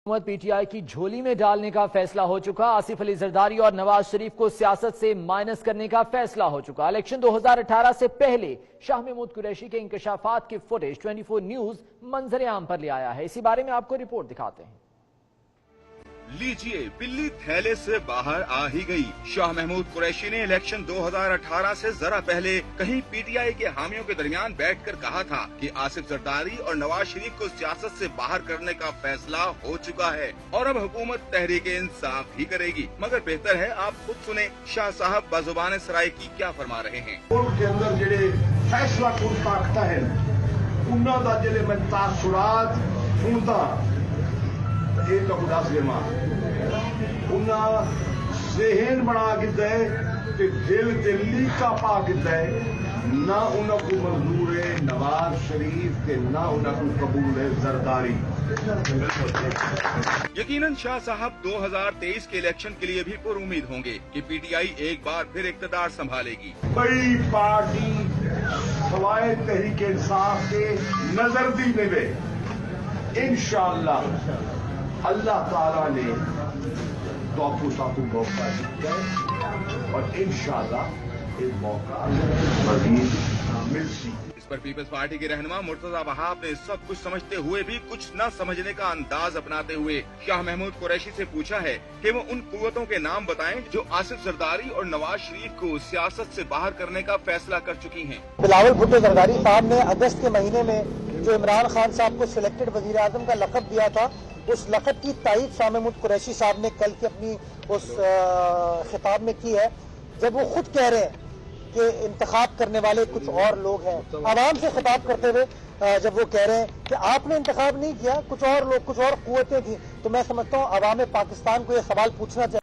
حکومت P T I کی جھولی میں ڈالنے کا فیصلہ ہو چکا۔ آصف علی زرداری اور نواز شریف کو سیاست سے مائنس کرنے کا فیصلہ ہو چکا۔ الیکشن 2018 سے پہلے شاہ محمود قریشی کے انکشافات کی فوٹیج 24 نیوز منظر عام پر لے آیا ہے۔ اسی بارے میں آپ کو رپورٹ دکھاتے ہیں۔ لیجئے، بلی تھیلے سے باہر آ ہی گئی۔ شاہ محمود قریشی نے الیکشن 2018 سے ذرا پہلے کہیں پی ٹی آئی کے حامیوں کے درمیان بیٹھ کر کہا تھا کہ آصف زرداری اور نواز شریف کو سیاست سے باہر کرنے کا فیصلہ ہو چکا ہے اور اب حکومت تحریک انصاف ہی کرے گی۔ مگر بہتر ہے آپ خود سنیں شاہ صاحب بزبان سرائے کی کیا فرما رہے ہیں۔ ملک کے اندر جڑے فیصلہ کن طاقتاں ہیں انہاں دا جڑے میں تاثرات سنتا یہ تو خدا سے ماں انہاں ذہن بنا کے دے تے دل تے لیکا پا کے دے نہ انہاں کو منظور ہے نواز شریف کے نہ انہاں کو قبول ہے زرداری۔ یقیناً شاہ صاحب 2023 کے الیکشن کے لیے بھی پر امید ہوں گے کہ پی ٹی آئی ایک بار پھر اقتدار سنبھالے گی۔ بڑی پارٹی سوائے تحریک انصاف کے نظر دی میں انشاءاللہ اللہ تعالیٰ نے توفو ساتھ موقع دیا ہے اور انشاءاللہ ایک موقع مزید مل سی۔ اس پر پیپلز پارٹی کے رہنما مرتضی وہاب نے سب کچھ سمجھتے ہوئے بھی کچھ نہ سمجھنے کا انداز اپناتے ہوئے شاہ محمود قریشی سے پوچھا ہے کہ وہ ان قوتوں کے نام بتائیں جو آصف زرداری اور نواز شریف کو سیاست سے باہر کرنے کا فیصلہ کر چکی ہیں۔ بلاول بھٹو زرداری صاحب نے اگست کے مہینے میں جو عمران خان صاحب کو سلیکٹڈ وزیر اعظم کا لقب دیا تھا، اس لقب کی تائید شاہ محمود قریشی صاحب نے کل کی اپنی اس خطاب میں کی ہے، جب وہ خود کہہ رہے ہیں کہ انتخاب کرنے والے کچھ اور لوگ ہیں۔ عوام سے خطاب کرتے ہوئے جب وہ کہہ رہے ہیں کہ آپ نے انتخاب نہیں کیا، کچھ اور لوگ، کچھ اور قوتیں تھیں، تو میں سمجھتا ہوں عوام پاکستان کو یہ سوال پوچھنا چاہیے۔